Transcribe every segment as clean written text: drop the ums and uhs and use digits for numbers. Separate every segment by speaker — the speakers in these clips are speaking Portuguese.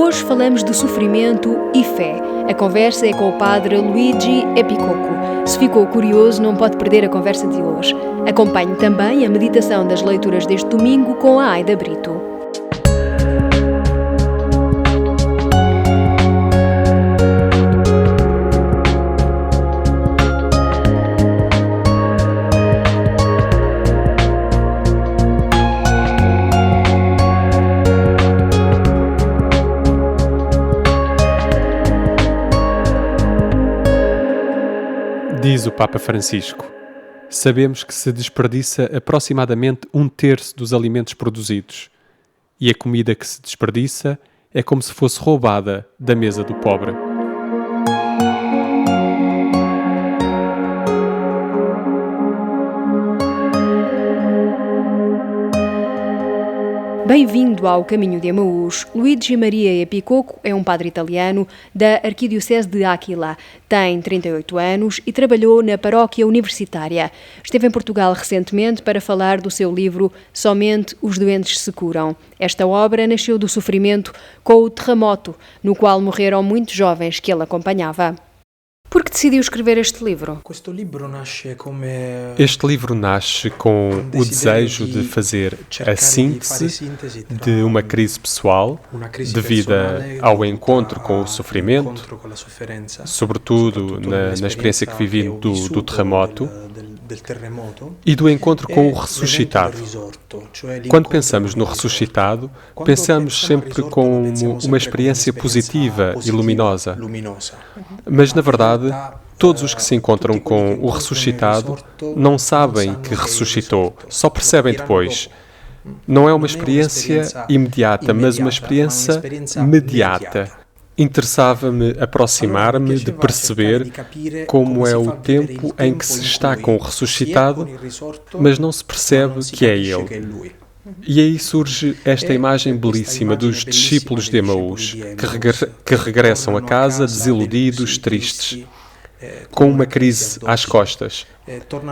Speaker 1: Hoje falamos de sofrimento e fé. A conversa é com o padre Luigi Epicoco. Se ficou curioso, não pode perder a conversa de hoje. Acompanhe também a meditação das leituras deste domingo com a Aida Brito.
Speaker 2: Diz o Papa Francisco: sabemos que se desperdiça aproximadamente 1/3 dos alimentos produzidos, e a comida que se desperdiça é como se fosse roubada da mesa do pobre.
Speaker 1: Bem-vindo ao Caminho de Emaús. Luigi Maria Epicoco é um padre italiano da Arquidiocese de Áquila. Tem 38 anos e trabalhou na paróquia universitária. Esteve em Portugal recentemente para falar do seu livro Somente os Doentes se Curam. Esta obra nasceu do sofrimento com o terremoto, no qual morreram muitos jovens que ele acompanhava. Por que decidiu escrever este livro?
Speaker 2: Este livro nasce com o desejo de fazer a síntese de uma crise pessoal devida ao encontro com o sofrimento, sobretudo na experiência que vivi do terremoto, e do encontro com o ressuscitado. Quando pensamos no ressuscitado, pensamos sempre como uma experiência positiva e luminosa. Mas, na verdade, todos os que se encontram com o ressuscitado não sabem que ressuscitou, só percebem depois. Não é uma experiência imediata, mas uma experiência mediata. Interessava-me aproximar-me de perceber como é o tempo em que se está com o ressuscitado, mas não se percebe que é ele. E aí surge esta imagem belíssima dos discípulos de Emaús, que regressam a casa desiludidos, tristes, com uma crise às costas.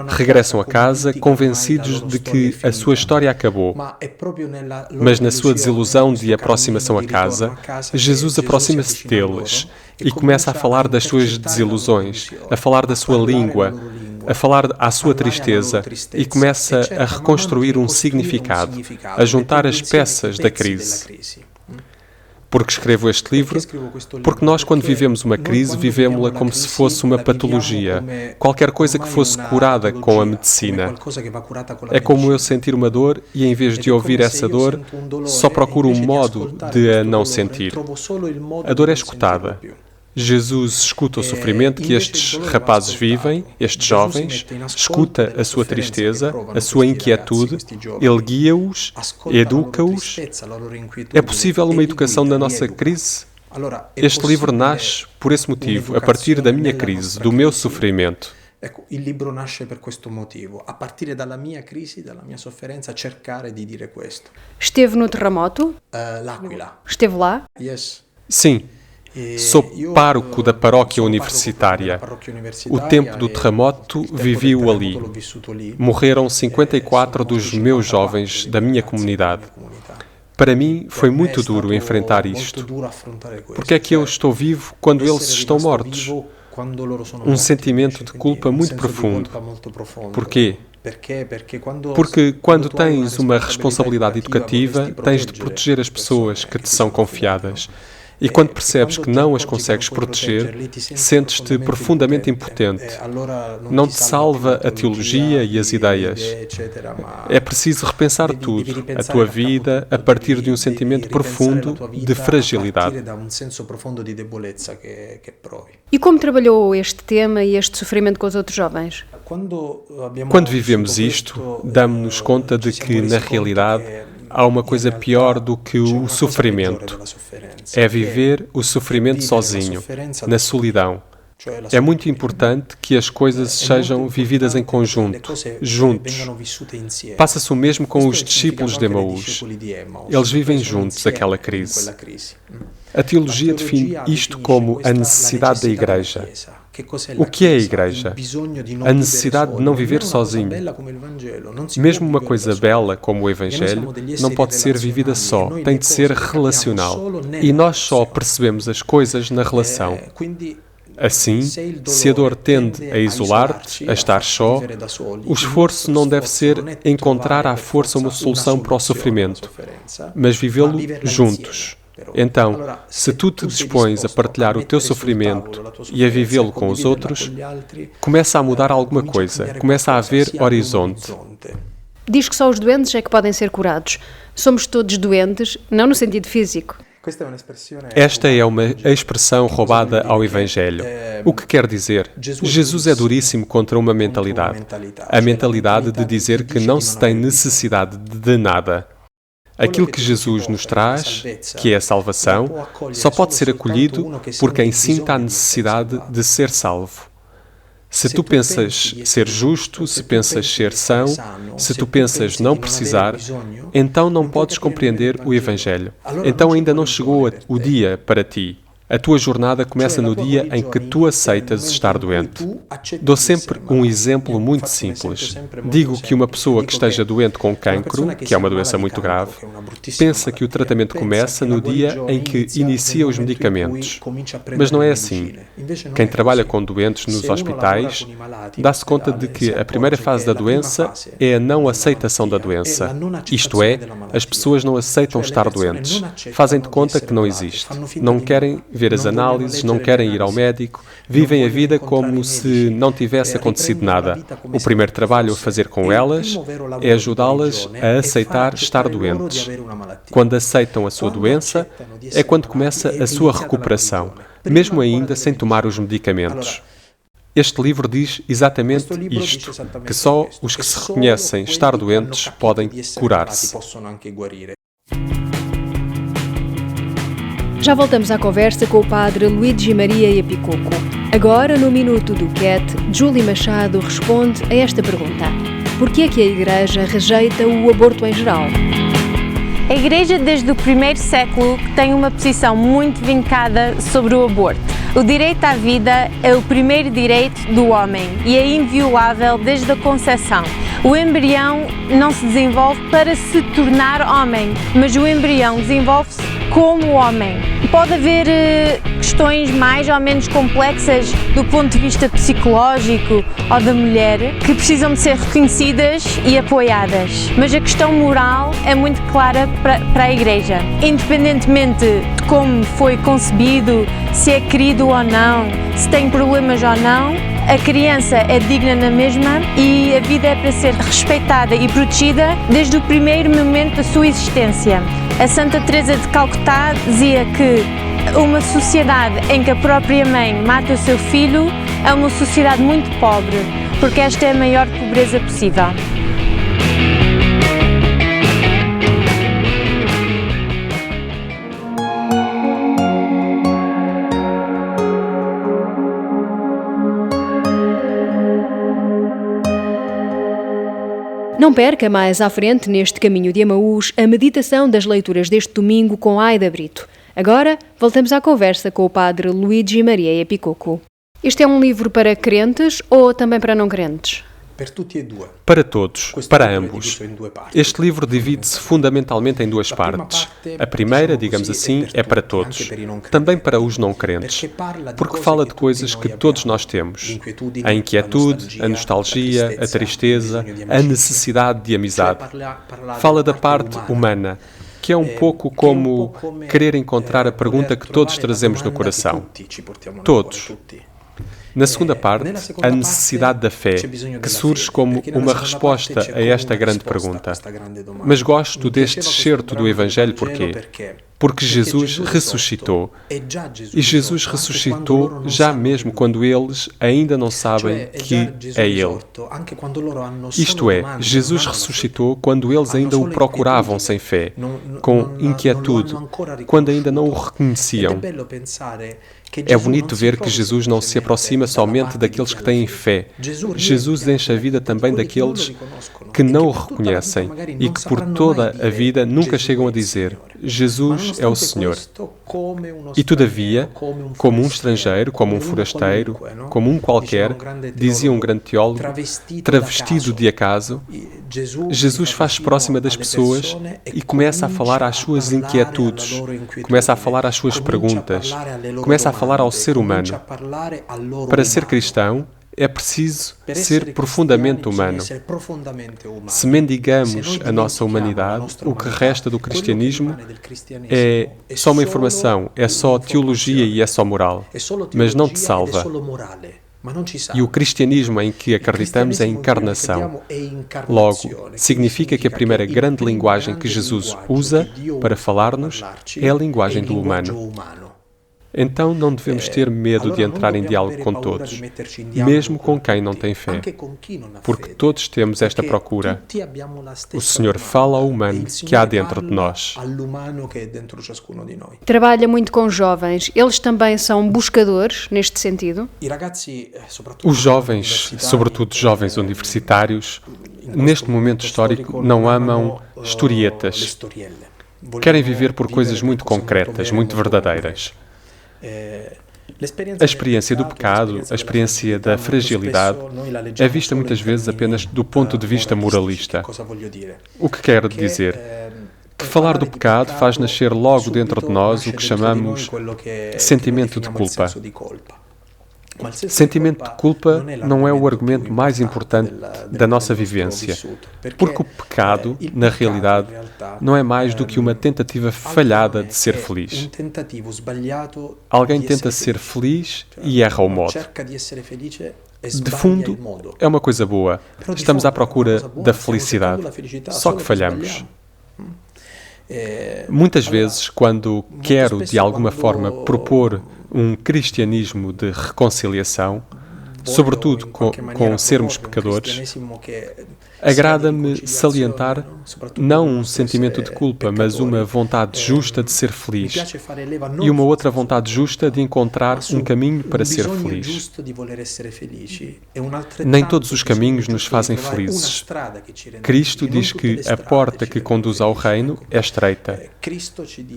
Speaker 2: Regressam a casa convencidos de que a sua história acabou. Mas na sua desilusão de aproximação a casa, Jesus aproxima-se deles e começa a falar das suas desilusões, a falar da sua língua, a falar à sua tristeza e começa a reconstruir um significado, a juntar as peças da crise. Porque escrevo este livro? Porque nós, quando vivemos uma crise, vivemos-la como se fosse uma patologia, qualquer coisa que fosse curada com a medicina. É como eu sentir uma dor e, em vez de ouvir essa dor, só procuro um modo de a não sentir. A dor é escutada. Jesus escuta o sofrimento que estes rapazes vivem, estes jovens, escuta a sua tristeza, a sua inquietude, ele guia-os, educa-os. É possível uma educação na nossa crise? Este livro nasce por esse motivo, a partir da minha crise, do meu sofrimento.
Speaker 3: Il libro nasce per questo motivo, a partire dalla mia crisi, dalla mia sofferenza, cercare di dire questo.
Speaker 1: Esteve no terremoto?
Speaker 3: L'Aquila.
Speaker 1: Esteve lá?
Speaker 3: Yes.
Speaker 2: Sim. Sou pároco da paróquia universitária. O tempo do terremoto vivi-o ali. Morreram 54 dos meus jovens da minha comunidade. Para mim foi muito duro enfrentar isto. Porque é que eu estou vivo quando eles estão mortos? Um sentimento de culpa muito profundo. Porquê? Porque quando tens uma responsabilidade educativa, tens de proteger as pessoas que te são confiadas. E quando percebes que não as consegues proteger, sentes-te profundamente impotente. Não te salva a teologia e as ideias. É preciso repensar tudo, a tua vida, a partir de um sentimento profundo de fragilidade.
Speaker 1: E como trabalhou este tema e este sofrimento com os outros jovens?
Speaker 2: Quando vivemos isto, damos-nos conta de que, na realidade, há uma coisa pior do que o sofrimento. É viver o sofrimento sozinho, na solidão. É muito importante que as coisas sejam vividas em conjunto, juntos. Passa-se o mesmo com os discípulos de Emaús. Eles vivem juntos aquela crise. A teologia define isto como a necessidade da Igreja. O que é a Igreja? A necessidade de não viver sozinho. Mesmo uma coisa bela como o Evangelho não pode ser vivida só, tem de ser relacional. E nós só percebemos as coisas na relação. Assim, se a dor tende a isolar-te, a estar só, o esforço não deve ser encontrar à força uma solução para o sofrimento, mas vivê-lo juntos. Então, se tu te dispões a partilhar o teu sofrimento e a vivê-lo com os outros, começa a mudar alguma coisa, começa a haver horizonte.
Speaker 1: Diz que só os doentes é que podem ser curados. Somos todos doentes, não no sentido físico.
Speaker 2: Esta é uma expressão roubada ao Evangelho. O que quer dizer? Jesus é duríssimo contra uma mentalidade. A mentalidade de dizer que não se tem necessidade de nada. Aquilo que Jesus nos traz, que é a salvação, só pode ser acolhido por quem sinta a necessidade de ser salvo. Se tu pensas ser justo, se pensas ser são, se tu pensas não precisar, então não podes compreender o Evangelho. Então ainda não chegou o dia para ti. A tua jornada começa no dia em que tu aceitas estar doente. Dou sempre um exemplo muito simples. Digo que uma pessoa que esteja doente com cancro, que é uma doença muito grave, pensa que o tratamento começa no dia em que inicia os medicamentos. Mas não é assim. Quem trabalha com doentes nos hospitais dá-se conta de que a primeira fase da doença é a não aceitação da doença. Isto é, as pessoas não aceitam estar doentes. Fazem de conta que não existe. Não querem ver as análises, não querem ir ao médico, vivem a vida como se não tivesse acontecido nada. O primeiro trabalho a fazer com elas é ajudá-las a aceitar estar doentes. Quando aceitam a sua doença, é quando começa a sua recuperação, mesmo ainda sem tomar os medicamentos. Este livro diz exatamente isto, que só os que se reconhecem estar doentes podem curar-se.
Speaker 1: Já voltamos à conversa com o padre Luigi Maria Iepicoco. Agora, no Minuto do Cat, Júlia Machado responde a esta pergunta. Por que é que a Igreja rejeita o aborto em geral?
Speaker 4: A Igreja, desde o primeiro século, tem uma posição muito vincada sobre o aborto. O direito à vida é o primeiro direito do homem e é inviolável desde a concepção. O embrião não se desenvolve para se tornar homem, mas o embrião desenvolve-se como homem. Pode haver questões mais ou menos complexas do ponto de vista psicológico ou da mulher que precisam de ser reconhecidas e apoiadas, mas a questão moral é muito clara para a Igreja. Independentemente de como foi concebido, se é querido ou não, se tem problemas ou não, a criança é digna na mesma e a vida é para ser respeitada e protegida desde o primeiro momento da sua existência. A Santa Teresa de Calcutá dizia que uma sociedade em que a própria mãe mata o seu filho é uma sociedade muito pobre, porque esta é a maior pobreza possível.
Speaker 1: Não perca mais à frente, neste caminho de Emaús, a meditação das leituras deste domingo com Aida Brito. Agora, voltamos à conversa com o padre Luigi Maria Iepicoco. Este é um livro para crentes ou também para não crentes?
Speaker 2: Para todos, para ambos. Este livro divide-se fundamentalmente em duas partes. A primeira, digamos assim, é para todos, também para os não crentes, porque fala de coisas que todos nós temos. A inquietude, a nostalgia, a tristeza, a necessidade de amizade. Fala da parte humana, que é um pouco como querer encontrar a pergunta que todos trazemos no coração. Todos. Na segunda parte, a necessidade da fé, que surge como uma resposta a esta grande pergunta. Mas gosto deste excerto do Evangelho porquê? Porque Jesus ressuscitou. E Jesus ressuscitou já mesmo quando eles ainda não sabem que é Ele. Isto é, Jesus ressuscitou quando eles ainda o procuravam sem fé, com inquietude, quando ainda não o reconheciam. É bonito ver que Jesus não se aproxima somente daqueles que têm fé. Jesus enche a vida também daqueles que não o reconhecem e que por toda a vida nunca chegam a dizer: Jesus é o Senhor. E todavia, como um estrangeiro, como um forasteiro, como um qualquer, dizia um grande teólogo, travestido de acaso, Jesus faz-se próxima das pessoas e começa a falar às suas inquietudes, começa a falar às suas perguntas, começa a falar ao ser humano. Para ser cristão, é preciso ser profundamente humano. Se mendigamos a nossa humanidade, o que resta do cristianismo é só uma informação, é só teologia e é só moral, mas não te salva. E o cristianismo em que acreditamos é encarnação. Logo, significa que a primeira grande linguagem que Jesus usa para falar-nos é a linguagem do humano. Então não devemos ter medo de entrar em diálogo com todos, mesmo com quem não tem fé, porque todos temos esta procura. O Senhor fala ao humano que há dentro de nós.
Speaker 1: Trabalha muito com jovens. Eles também são buscadores neste sentido?
Speaker 2: Os jovens, sobretudo jovens universitários, neste momento histórico, não amam historietas. Querem viver por coisas muito concretas, muito verdadeiras. A experiência do pecado, a experiência da fragilidade, é vista muitas vezes apenas do ponto de vista moralista. O que quero dizer? Que falar do pecado faz nascer logo dentro de nós o que chamamos sentimento de culpa. Sentimento de culpa não é o argumento mais importante da nossa vivência, porque o pecado, na realidade, não é mais do que uma tentativa falhada de ser feliz. Alguém tenta ser feliz e erra o modo. De fundo, é uma coisa boa. Estamos à procura da felicidade, só que falhamos. Muitas vezes, quando quero, de alguma forma, propor um cristianismo de reconciliação, sobretudo com sermos pecadores, agrada-me salientar não um sentimento de culpa, mas uma vontade justa de ser feliz e uma outra vontade justa de encontrar um caminho para ser feliz. Nem todos os caminhos nos fazem felizes. Cristo diz que a porta que conduz ao reino é estreita.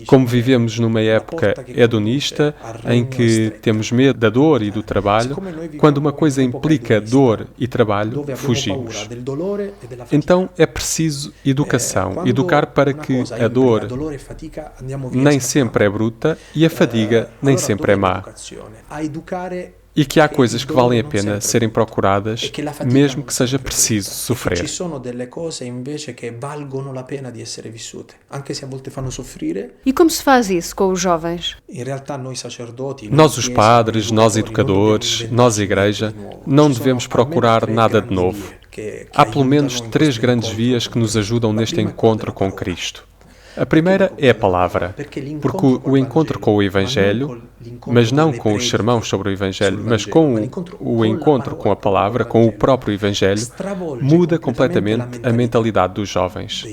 Speaker 2: Como vivemos numa época hedonista, em que temos medo da dor e do trabalho, quando uma coisa implica dor e trabalho, fugimos. Então é preciso educação, educar para que a dor nem sempre é bruta e a fadiga nem sempre é má. E que há coisas que valem a pena serem procuradas, mesmo que seja preciso sofrer.
Speaker 1: E como se faz isso com os jovens?
Speaker 2: Nós, os padres, nós, educadores, nós, Igreja, não devemos procurar nada de novo. Há pelo menos 3 grandes vias que nos ajudam neste encontro com Cristo. A primeira é a palavra, porque o encontro com o Evangelho, mas não com os sermões sobre o Evangelho, mas com o encontro com a palavra, com o próprio Evangelho, muda completamente a mentalidade dos jovens.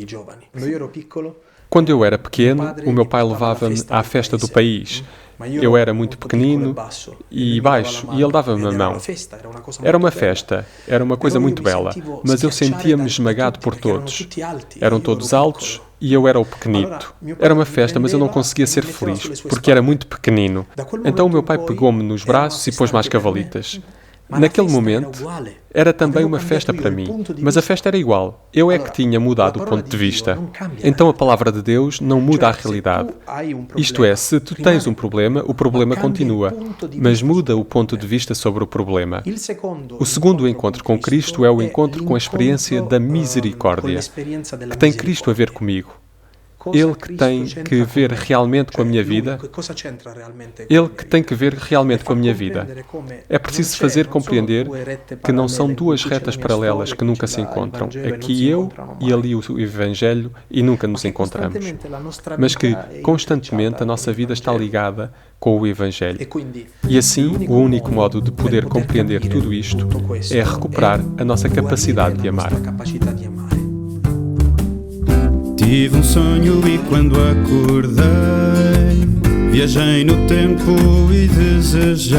Speaker 2: Quando eu era pequeno, o meu pai levava-me à festa do país. Eu era muito pequenino e baixo, e ele dava-me a mão. Era uma festa, era uma coisa muito bela, mas eu sentia-me esmagado por todos. Eram todos altos e eu era o pequenito. Era uma festa, mas eu não conseguia ser feliz, porque era muito pequenino. Então o meu pai pegou-me nos braços e pôs-me às cavalitas. Naquele momento, era também uma festa para mim, mas a festa era igual. Eu é que tinha mudado o ponto de vista. Então a palavra de Deus não muda a realidade. Isto é, se tu tens um problema, o problema continua, mas muda o ponto de vista sobre o problema. O segundo encontro com Cristo é o encontro com a experiência da misericórdia, que tem Cristo a ver comigo. Ele que tem que ver realmente com a minha vida. Ele que tem que ver realmente com a minha vida. É preciso fazer compreender que não são 2 retas paralelas que nunca se encontram. Aqui eu e ali o Evangelho e nunca nos encontramos. Mas que constantemente a nossa vida está ligada com o Evangelho. E assim, o único modo de poder compreender tudo isto é recuperar a nossa capacidade de amar.
Speaker 5: Tive um sonho e quando acordei viajei no tempo e desejei.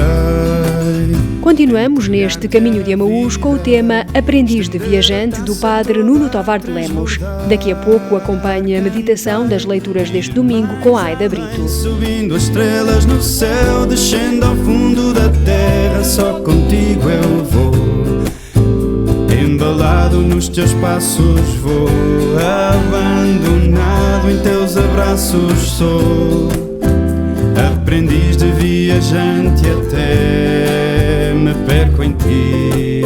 Speaker 1: Continuamos neste caminho de Emaús com o tema Aprendiz de Viajante do Padre Nuno Tovar de Lemos. Daqui a pouco acompanhe a meditação das leituras deste domingo com a Aida Brito.
Speaker 5: Subindo as estrelas no céu, descendo ao fundo da terra, só contigo eu vou. Embalado nos teus passos vou, abandonado em teus abraços sou. Aprendiz de viajante até me perco em ti.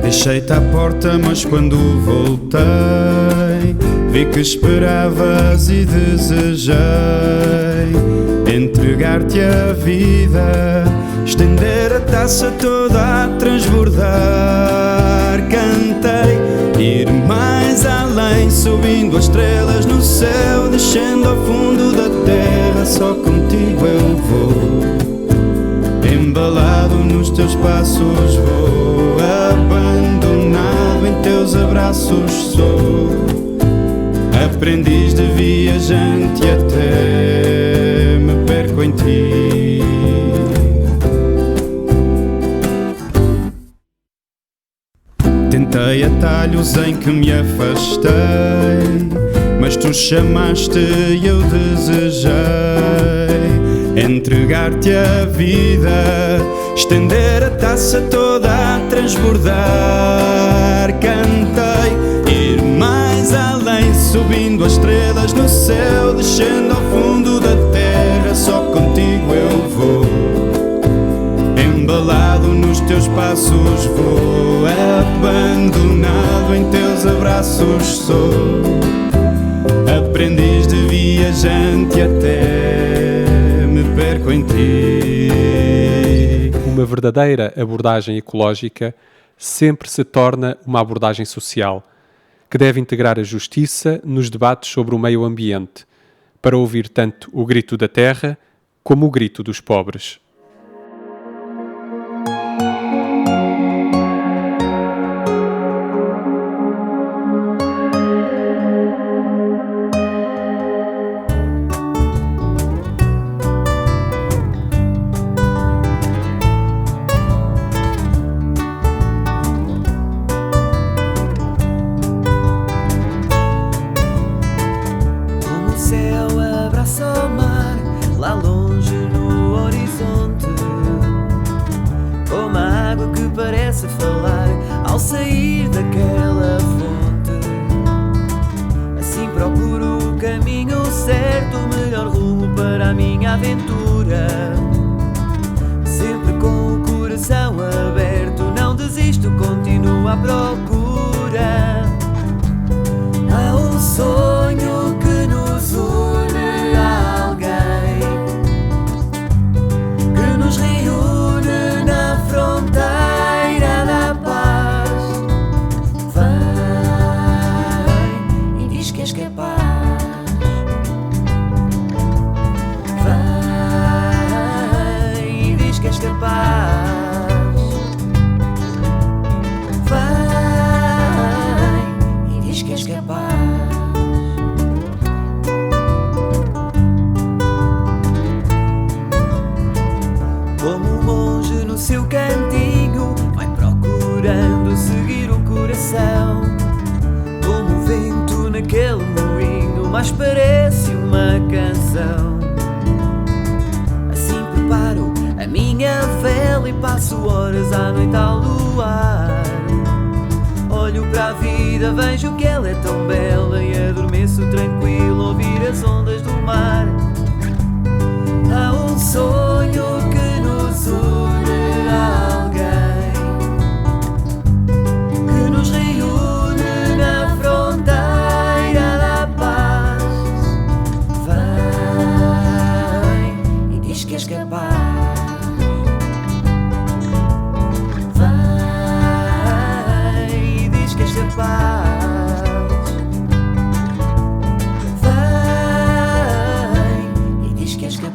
Speaker 5: Deixei-te à porta, mas quando voltei vi que esperavas e desejei entregar-te a vida, estender a taça toda a transbordar. Cantei, ir mais além, subindo as estrelas no céu, descendo ao fundo da terra, só contigo eu vou. Embalado nos teus passos vou, abandonado em teus abraços sou. Aprendiz de viajante até me perco em ti. Tentei atalhos em que me afastei, mas tu chamaste e eu desejei entregar-te a vida, estender a taça toda a transbordar. Cantei, ir mais além, subindo as estrelas no céu, descendo ao fundo da terra, só contigo eu vou. Embalado nos teus passos vou, abandonado em teus abraços sou. Aprendiz de viajante até me perco em ti.
Speaker 2: Uma verdadeira abordagem ecológica sempre se torna uma abordagem social, que deve integrar a justiça nos debates sobre o meio ambiente, para ouvir tanto o grito da terra como o grito dos pobres.
Speaker 6: Ao sair daquela fonte, assim procuro o caminho certo, o melhor rumo para a minha aventura. Sempre com o coração aberto, não desisto, continuo à procura. Há um sonho que nos une a alguém, que nos reúne na fronteira. Seu cantinho vai procurando seguir o coração, como o vento naquele moinho, mas parece uma canção. Assim preparo a minha vela e passo horas à noite ao luar. Olho para a vida, vejo que ela é tão bela e adormeço tranquilo a ouvir as ondas do mar. Há um sonho que nos une, alguém que nos reúne na fronteira da paz. Vem e diz que és capaz. Vem e diz que és capaz. Vem e diz que és capaz.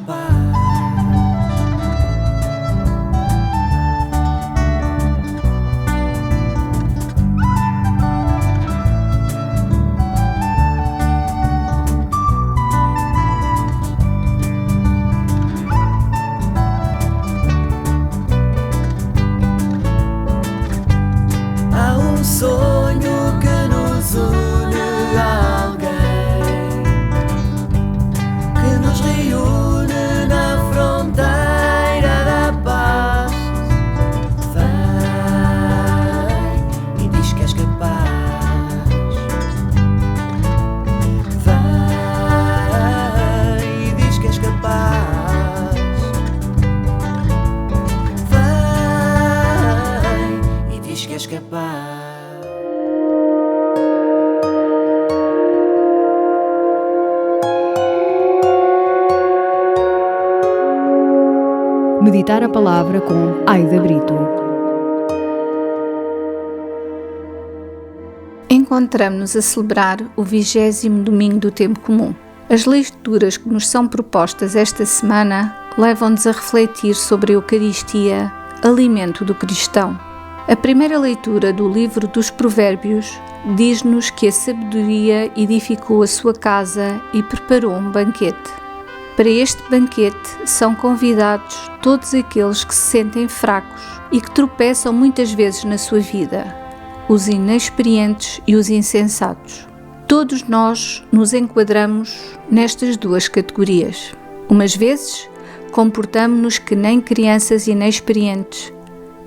Speaker 1: Meditar a Palavra com Aida Brito.
Speaker 7: Encontramo-nos a celebrar o 20º domingo do Tempo Comum. As leituras que nos são propostas esta semana levam-nos a refletir sobre a Eucaristia, alimento do cristão. A primeira leitura do livro dos Provérbios diz-nos que a sabedoria edificou a sua casa e preparou um banquete. Para este banquete são convidados todos aqueles que se sentem fracos e que tropeçam muitas vezes na sua vida, os inexperientes e os insensatos. Todos nós nos enquadramos nestas duas categorias. Umas vezes comportamo-nos que nem crianças inexperientes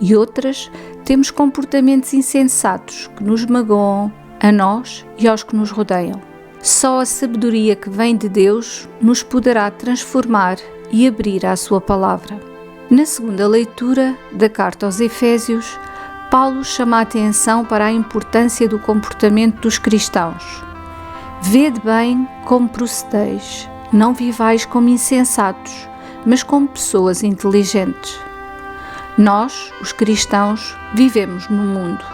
Speaker 7: e outras temos comportamentos insensatos que nos magoam a nós e aos que nos rodeiam. Só a sabedoria que vem de Deus nos poderá transformar e abrir à sua palavra. Na segunda leitura da carta aos Efésios, Paulo chama a atenção para a importância do comportamento dos cristãos. Vede bem como procedeis, não vivais como insensatos, mas como pessoas inteligentes. Nós, os cristãos, vivemos no mundo.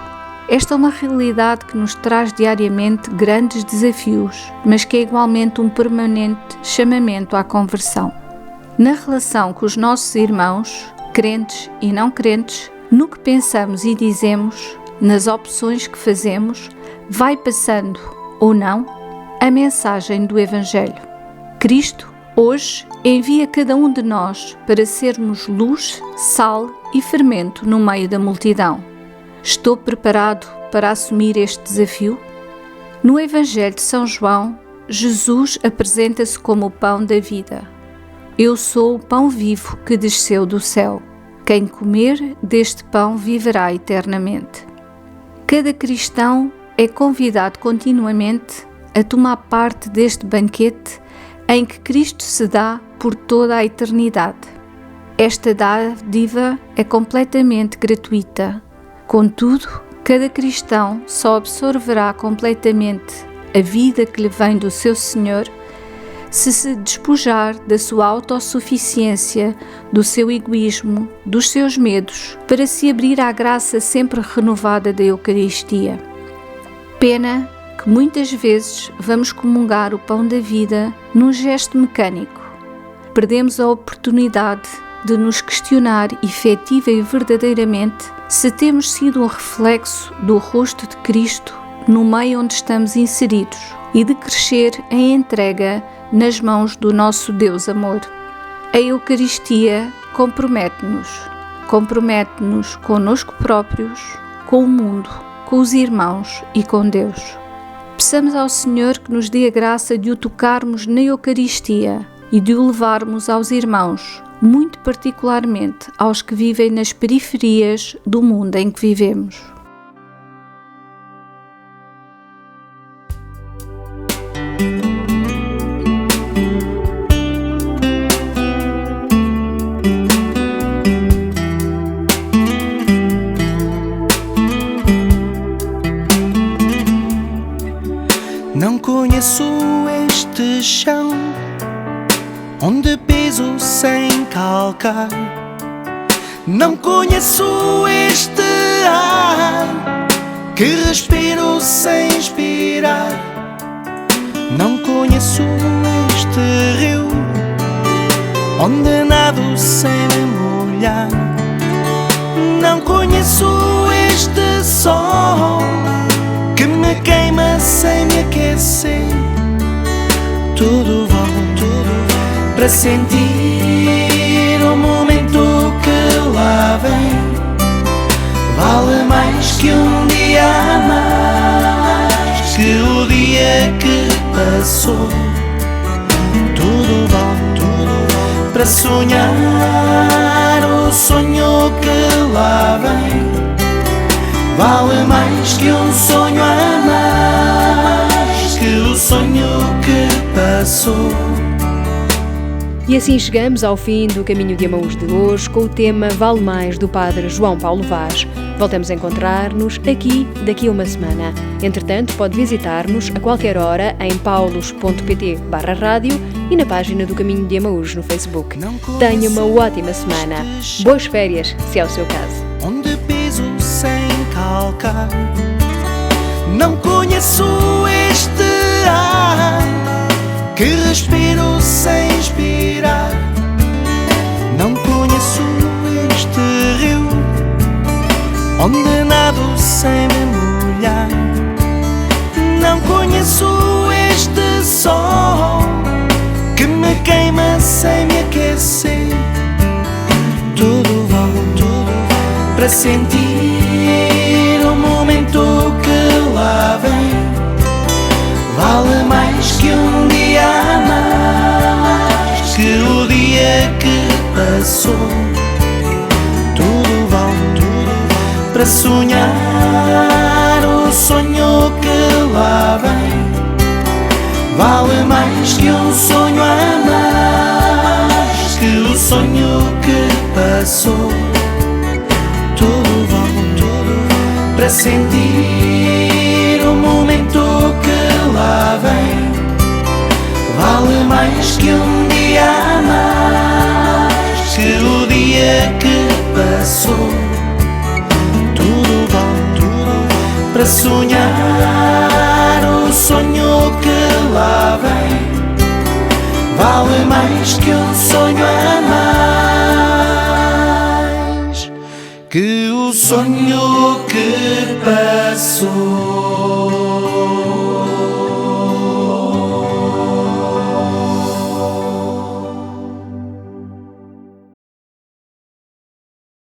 Speaker 7: Esta é uma realidade que nos traz diariamente grandes desafios, mas que é igualmente um permanente chamamento à conversão. Na relação com os nossos irmãos, crentes e não crentes, no que pensamos e dizemos, nas opções que fazemos, vai passando, ou não, a mensagem do Evangelho. Cristo, hoje, envia cada um de nós para sermos luz, sal e fermento no meio da multidão. Estou preparado para assumir este desafio? No Evangelho de São João, Jesus apresenta-se como o pão da vida. Eu sou o pão vivo que desceu do céu. Quem comer deste pão viverá eternamente. Cada cristão é convidado continuamente a tomar parte deste banquete em que Cristo se dá por toda a eternidade. Esta dádiva é completamente gratuita. Contudo, cada cristão só absorverá completamente a vida que lhe vem do seu Senhor se despojar da sua autossuficiência, do seu egoísmo, dos seus medos, para se abrir à graça sempre renovada da Eucaristia. Pena que muitas vezes vamos comungar o pão da vida num gesto mecânico. Perdemos a oportunidade de nos questionar efetiva e verdadeiramente se temos sido um reflexo do rosto de Cristo no meio onde estamos inseridos e de crescer em entrega nas mãos do nosso Deus Amor. A Eucaristia compromete-nos connosco próprios, com o mundo, com os irmãos e com Deus. Peçamos ao Senhor que nos dê a graça de o tocarmos na Eucaristia e de o levarmos aos irmãos, muito particularmente aos que vivem nas periferias do mundo em que vivemos.
Speaker 8: Não conheço este chão onde piso sem calcar. Não conheço este ar que respiro sem inspirar. Não conheço este rio onde nado sem me molhar. Não conheço este sol que me queima sem me aquecer. Tudo volto para sentir o momento que lá vem. Vale mais que um dia a mais que o dia que passou. Tudo vale para sonhar o sonho que lá vem. Vale mais que um sonho a mais que o sonho que passou.
Speaker 1: E assim chegamos ao fim do Caminho de Emaús de hoje, com o tema Vale Mais, do Padre João Paulo Vaz. Voltamos a encontrar-nos aqui daqui a uma semana. Entretanto, pode visitar-nos a qualquer hora em paulos.pt/rádio e na página do Caminho de Emaús no Facebook. Tenha uma ótima semana. Boas férias, se é o seu caso.
Speaker 8: Onde piso sem calcar. Não conheço este ar que respiro sem inspirar. Não conheço este rio onde nado sem me molhar. Não conheço este sol que me queima sem me aquecer. Tudo vale para sentir o momento que lá vem. Vale mais que um dia a mais, que o dia que passou. Tudo vale para sonhar o sonho que lá vem. Vale mais que um sonho a mais, que o sonho que passou. Tudo vale para sentir o momento que lá vem. Vale mais que um dia a mais, que o dia que passou. Tudo vale para sonhar o sonho que lá vem. Vale mais que um sonho a mais, que o sonho que passou.